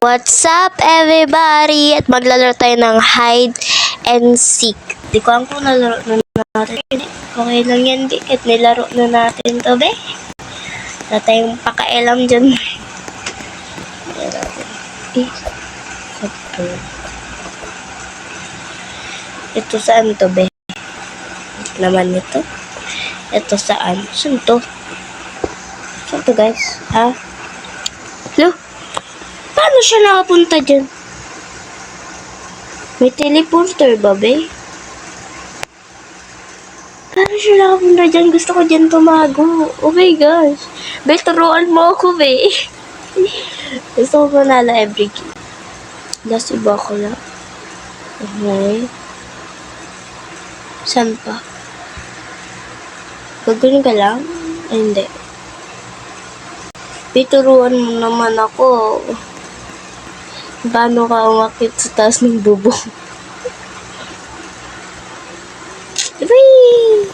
What's up, everybody? At maglalaro tayo ng hide and seek. Di ko alam kung nalaro na natin. Okay lang yan, di. At nilaro na natin to, be. Wala tayong pakailam dyan. Ito saan to, be? Naman ito. Ito saan? Saan to? Saan to, guys? Ha? Hello? Paano siya nakapunta dyan? May teleporter ba, be? Paano siya nakapunta dyan? Gusto ko dyan tumago. Oh my gosh. Be, turuan mo ako, be. Gusto ko manalo every game. Last iba ko lang. Okay. Saan pa? Gagawin ka lang? Ay, hindi. Be, turuan mo naman ako. Paano ka umakit sa taas ng bubong? Whee!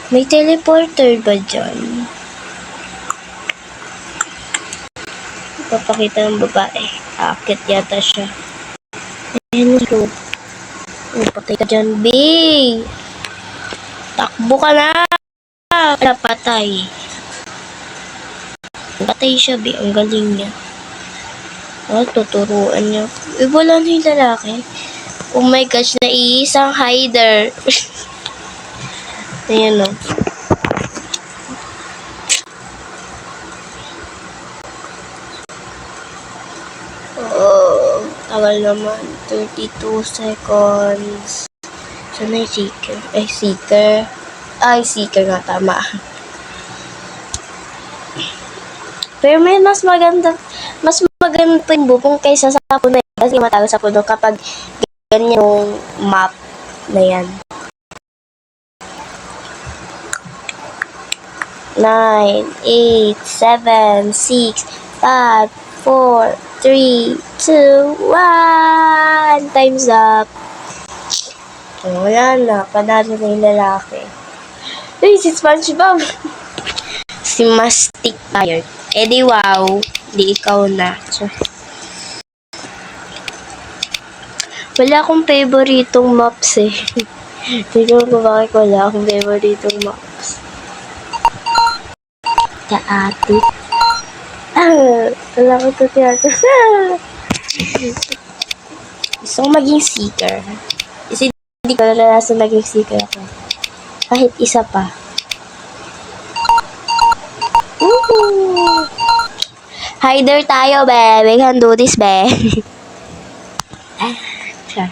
May teleporter ba dyan? Papakita ng babae. Aakit yata siya. Ayan yung patay ka dyan, B! Takbo ka na! Wala, patay. Patay siya, B. Ang galing niya. Oh, tuturuan niya. Wala na yung lalaki. Oh my gosh, naiisang hider. Ayan o. Oh, tagal naman. 32 seconds. Saan na yung seeker? Seeker. Seeker nga, tama. Pero may mas maganda yung bubong kaysa sa puno. Kasi matagal sa puno kapag ganyan yung map na yan. 9, 8, 7, 6, 5, 4, 3, 2, 1. Time's up. Wala na. Panalo na yung lalaki. Uy, si SpongeBob. Si Mastic tired. Di wow. Di ikaw na. So, wala akong favoritong maps eh. Tignan ko bakit wala akong favoritong maps. Kaati. Wala ko ito tiyata. Gusto kong maging seeker. Kasi hindi ko naranasan maging seeker ako. Kahit isa pa. Woohoo! Hider tayo, be. We can do this, be. Sure.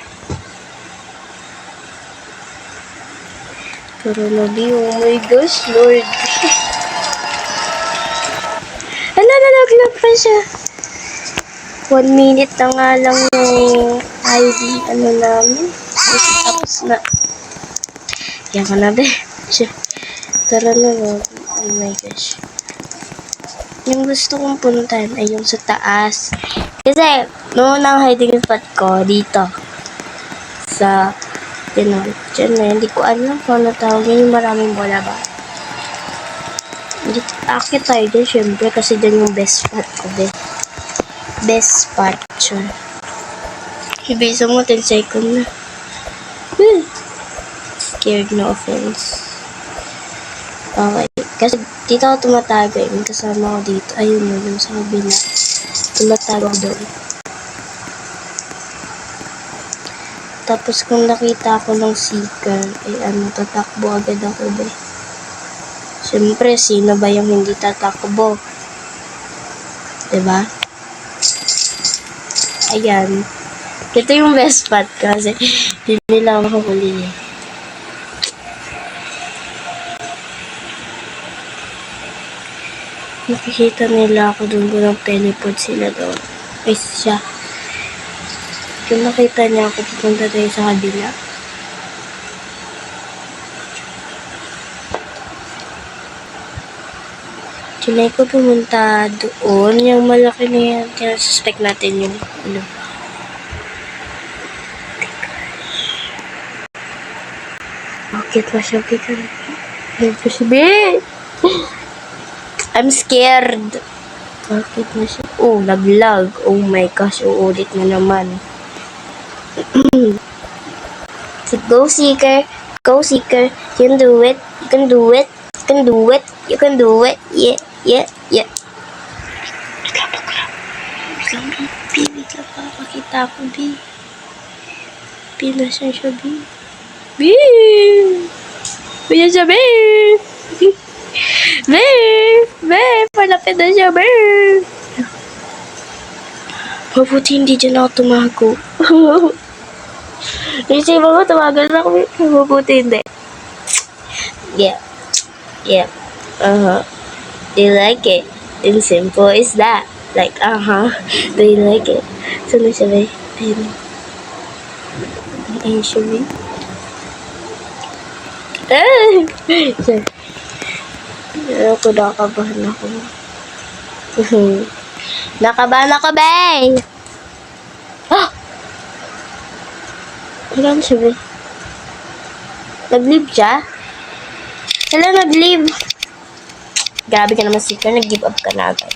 Pero nabi, oh my gosh, Lord. Nalaglag pa siya. 1 minute na nga lang yung ID, namin. Tapos na. Yan ka na, be. Tara na, Lord. Oh my gosh. Yung gusto kong puntahan ay yung sa taas. Kasi, noon ang hiding spot ko, dito. Sa, dyan na, hindi ko alam kung ano tawag yun, yung maraming bola ba. Akit tayo dyan, syempre, kasi dyan yung best spot ko, be. Best spot, sure. Ibisa mo, 10 seconds na. Scared, no offense. Okay. Kasi dito ako tumatago eh. May kasama ko dito. Ayun mo, yung sa kabila. Tumatago doon. Tapos kung nakita ako ng seeker, tatakbo agad ako ba. Siyempre, sino ba yung hindi tatakbo? Diba? Ayan. Ito yung best spot kasi hindi nila makahuli eh. Nakikita nila ako doon kung nag-teleport sila doon. Ay, siya. Kung nakita niya ako, pupunta tayo sa kabila. Tinay ko pumunta doon. Yung malaki na yan. Kinasuspect natin yung Bakit masyabit ka na? I'm scared. Bakit na siya? Oh, naglag. Oh my gosh, uulit na naman. Go, Seeker. Go, Seeker. You can do it. You can do it. You can do it. You can do it. Yeah, yeah, yeah. Wait lang, papakita ko, B. Pinasan siya, B. B! Pinasan siya, B! B! B! Palapit na siya, B! Mabuti hindi dyan ako tumago. Kasi mga tumagal na ako. Mabuti hindi. Yeah. Yeah. Do you like it? And simple is that. Like, do you like it? So, na siya ba? Ayun. Ayun siya ba? Sorry. Ako, nakabahan ako. Nakabahan ako, bay! Ah! Ano siya ba? Nag-leave siya? Wala, nag-leave. Grabe ka naman, Seeker. Nag-give up ka na agad.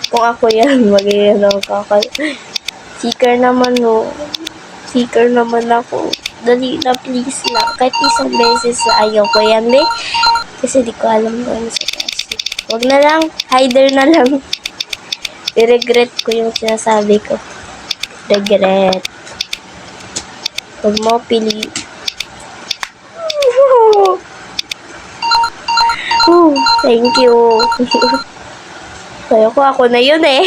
Kung ako yan, magiging ako. Seeker naman, no. Seeker naman ako. Dali na, please lang. Kahit isang beses na ayaw ko yan, be. Kasi di ko alam kung ano sa kasi. Huwag na lang. Hider na lang. I-regret ko yung sinasabi ko. Regret. Huwag mo pili. Thank you. Kaya ko ako na yun eh.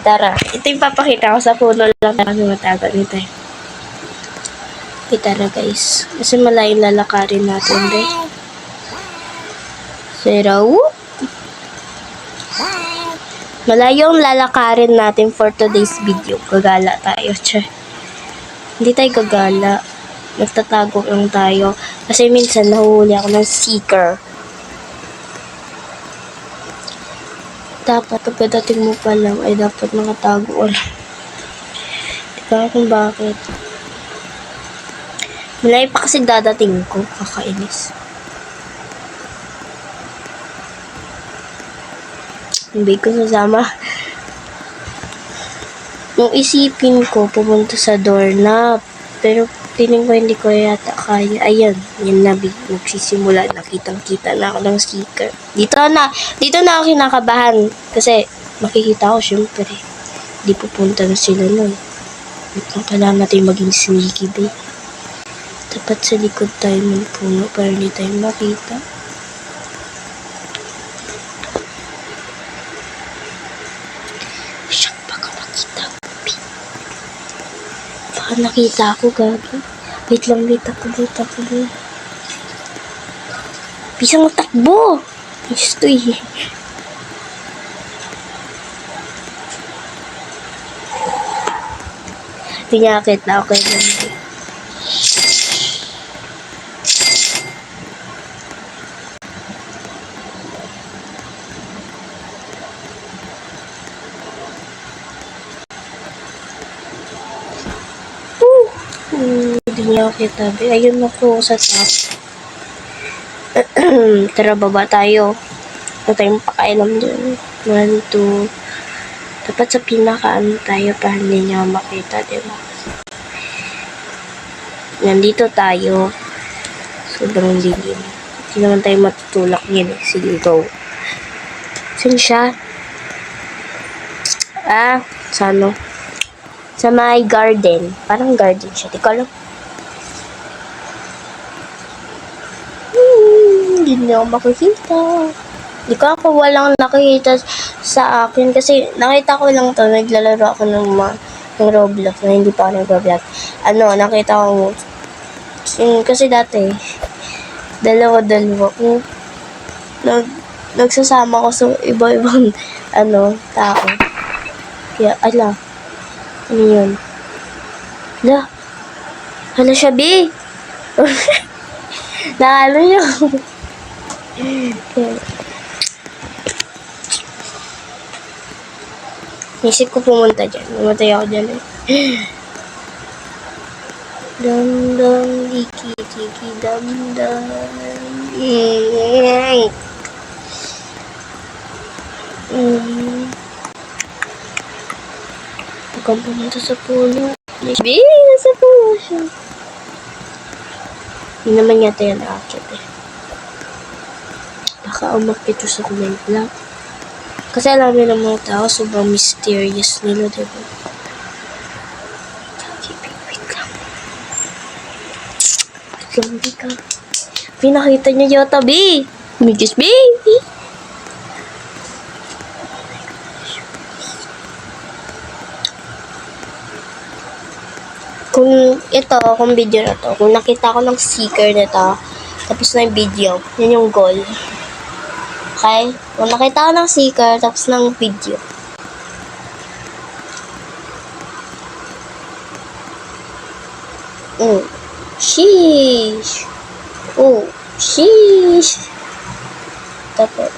Tara, ito yung papakita ko sa puno lang kasi matagal nito eh. Tara guys, kasi malayong lalakarin natin eh. Zero. Malayong lalakarin natin for today's video. Gagala tayo, che. Hindi tayo gagala. Nagtatago lang tayo. Kasi minsan nahuhuli ako ng Seeker. Dapat pagdating mo pa lang ay dapat nakatago lang. Di ba kung bakit? Malay pa kasi dadating ko. Kakainis. Hindi ko sasama. Nung isipin ko, pumunta sa doorknob. Pero tingin ko hindi ko yata kaya. Ayan, yan na, nagsisimula. Nakitang-kita na ako ng Seeker. Dito na ako kinakabahan. Kasi makikita ko syempre. Di pupunta na sila nun. Ang kailangan natin maging sneaky, babe. Dapat sa likod tayo ng puno para hindi tayo makita. Siyak, baka makita ko, babe. Baka nakita ako, gagi. Wait lang, ako. Bisa mo takbo! Gusto eh. Pinyakit na ako yun. Hindi niya ako kitabi. Ayun ako sa top. Tara, baba tayo. Huwag tayong pakailam dun. 1, 2. Dapat sa pinakaan tayo para hindi niya makita, diba? Nandito tayo. Sobrang dilim. Hindi naman tayo matutulak yun eh. Sige, go. Saan siya? Sa ano? Sa my garden. Parang garden siya. Di ko alam. Hindi niya ako makikita. Di ko ako walang nakikita sa akin. Kasi nakita ko lang to. Naglalaro ako ng Roblox na hindi pa ako nag-vlog. Nakita ko. Kasi dati, dalawa-dalawa. Nagsasama ko sa iba-ibang tao. Kaya, ano yun? Hala siya, B! Nakalo yun. Isip ko pumunta dyan. Mamatay ako dyan eh. Dam-dam, iki-iki, dam-dam. kang pumunta sa puno. Baby, nasa puno siya. Hindi naman yata yan nakakit eh. Baka umakit sa kulay black. Kasi alam niyo ng mga tao, sobrang mysterious nila, diba? Wait lang. Zombie ka. Pinakita niya yata, B. Midis, B. Kung video na to, kung nakita ko ng sticker na to, tapos na yung video, yun yung goal. Okay? Kung nakita ko ng sticker, tapos ng video. Sheesh. Oh, sheesh. Tapos,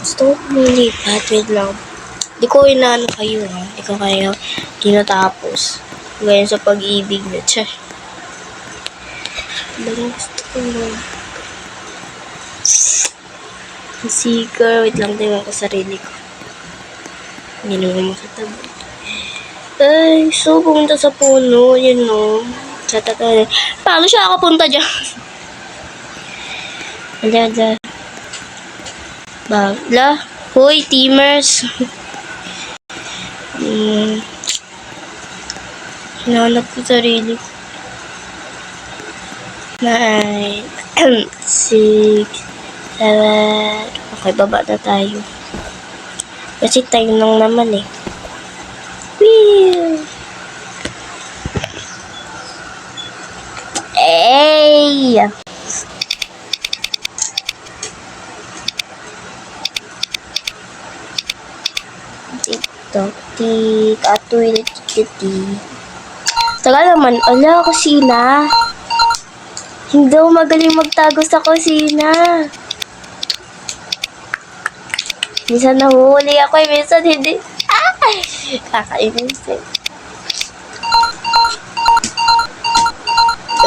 gusto ko lumipat. Wait lang. Di ko inaano kayo, ha? Di ko kayo tinatapos. Ngayon sa pag-ibig na, tsa. Balang gusto ko mo. Seeker. Wait lang, tingnan ko sarili ko. Hindi naman makatabi. Ay, so, pumunta sa puno. Yun, no. Sa tatay. Paano siya nakapunta dyan? Ala. Bagla. Hoy, teamers. Hinahanap ko sarili ko. 9, 6, 7. Okay, baba na tayo. Kasi tayo lang naman eh. Whee! Hey! TikTok, tik, atoy, tik. Tagal naman, ala, kusina. Hindi ako magaling magtago sa kusina. Minsan nahuhuli ako eh, minsan hindi. Kakainis eh.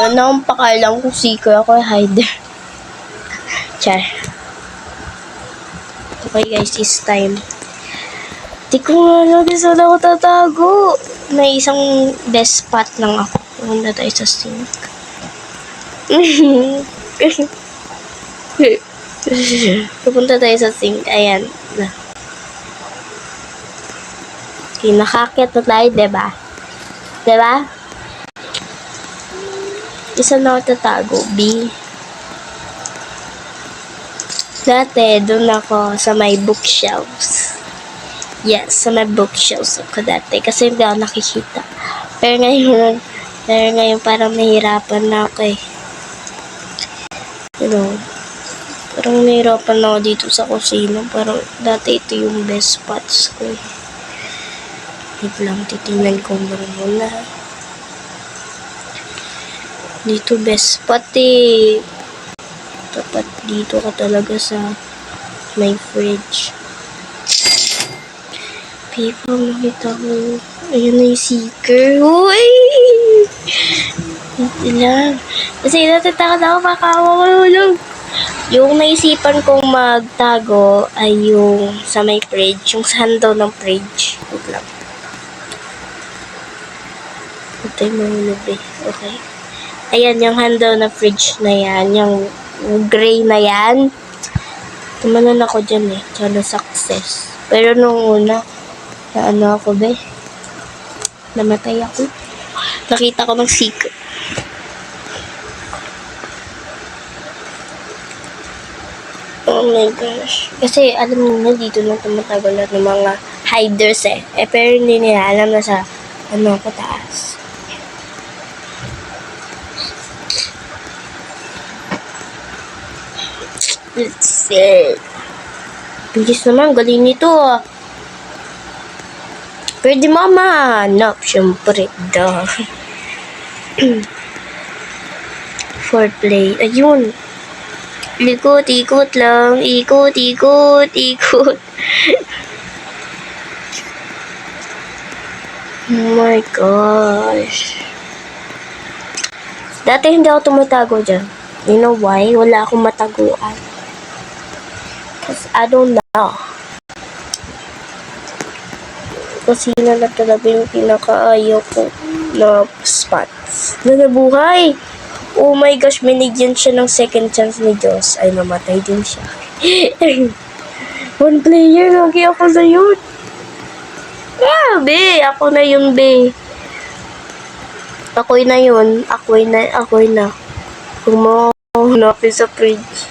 Yun na akong pakalang kung seeker ako eh, hider. Char. Okay guys, it's time. Di ko nga alam kung saan ako tatago. May isang best spot lang ako. Pumunta tayo sa sink. Pupunta tayo sa sink. Ayan. Okay, nakakit na tayo, diba? Diba? Isa na ako tatago. B. Dati, doon ako sa may bookshelves. Yes, sa may bookshelves ako dati. Kasi hindi ako nakikita. Pero ngayon parang nahihirapan na ako eh. You know, parang nahihirapan na ako dito sa kusina. Parang dati ito yung best spots ko eh. Wait lang, titingnan ko muna. Dito best spot eh. Dapat dito ka talaga sa may fridge. People, makita ko. Ayun na yung seeker. Uy! Ito lang. Kasi natatakot ako baka mawalulog. Yung naisipan kong magtago ay yung sa may fridge. Yung sa handle ng fridge. Huwag lang. Ito yung mahulog eh. Okay. Ayan, yung handle ng fridge na yan. Yung gray na yan. Tumanan ako dyan eh. Sana success. Pero nung una, na ano ako be? Namatay ako. Nakita ko ng secret. Oh my gosh. Kasi alam niyo dito na tumatagal na ng mga hiders eh. Pero hindi nila alam na sa ano ko taas. Let's see. Bilis naman. Galing nito ah. Pwede mama. No, syempre. Duh. Foreplay. Ayun. Ikot, ikot lang. Ikot, ikot, ikot. Oh my gosh. Dati hindi ako tumatago dyan. You know why? Wala akong mataguan. Because I don't know. kusina na talaga yung pinakaayaw ko na spots na nabuhay. Oh my gosh, binigyan siya ng second chance ni Diyos. Ay, namatay din siya. One player, lagi ako na yun. Ah, be, ako na yun, be. Ako'y na yun. Ako'y na. Kung mo hanapin sa fridge.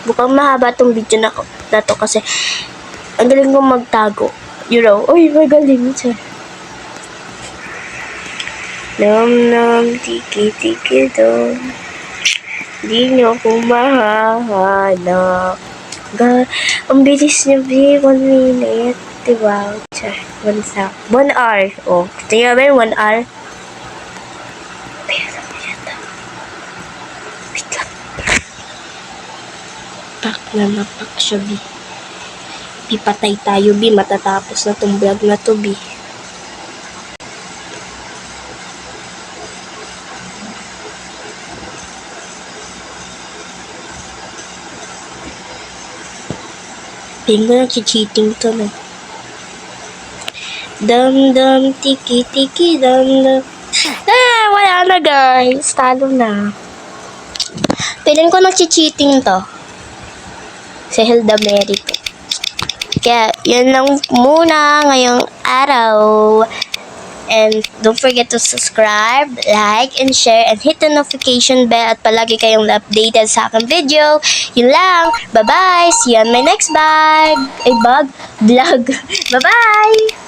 Bukang mahaba tong video na to kasi ang galing kong magtago. You know, uy, magaling siya. Nam, tiki, dom. Di niyo ako mahahanap. Ang bilis niya, be. 1 minute. Diba? 1 hour. Oh, tingnan ba yung 1 hour? Pero, wait lang. Pak na napak siya, be. Patay tayo, be. Matatapos na tong vlog na to, be. Tingin ko nag-cheating to, no? Dam, tiki, dam. Ah, wala na, guys. Talo na. Tingin ko nag-cheating to. Si Hilda Mary po. Kaya, yun lang muna ngayong araw. And don't forget to subscribe, like, and share, and hit the notification bell at palagi kayong updated sa aking video. Yun lang. Bye-bye. See you on my next vlog. Bye-bye.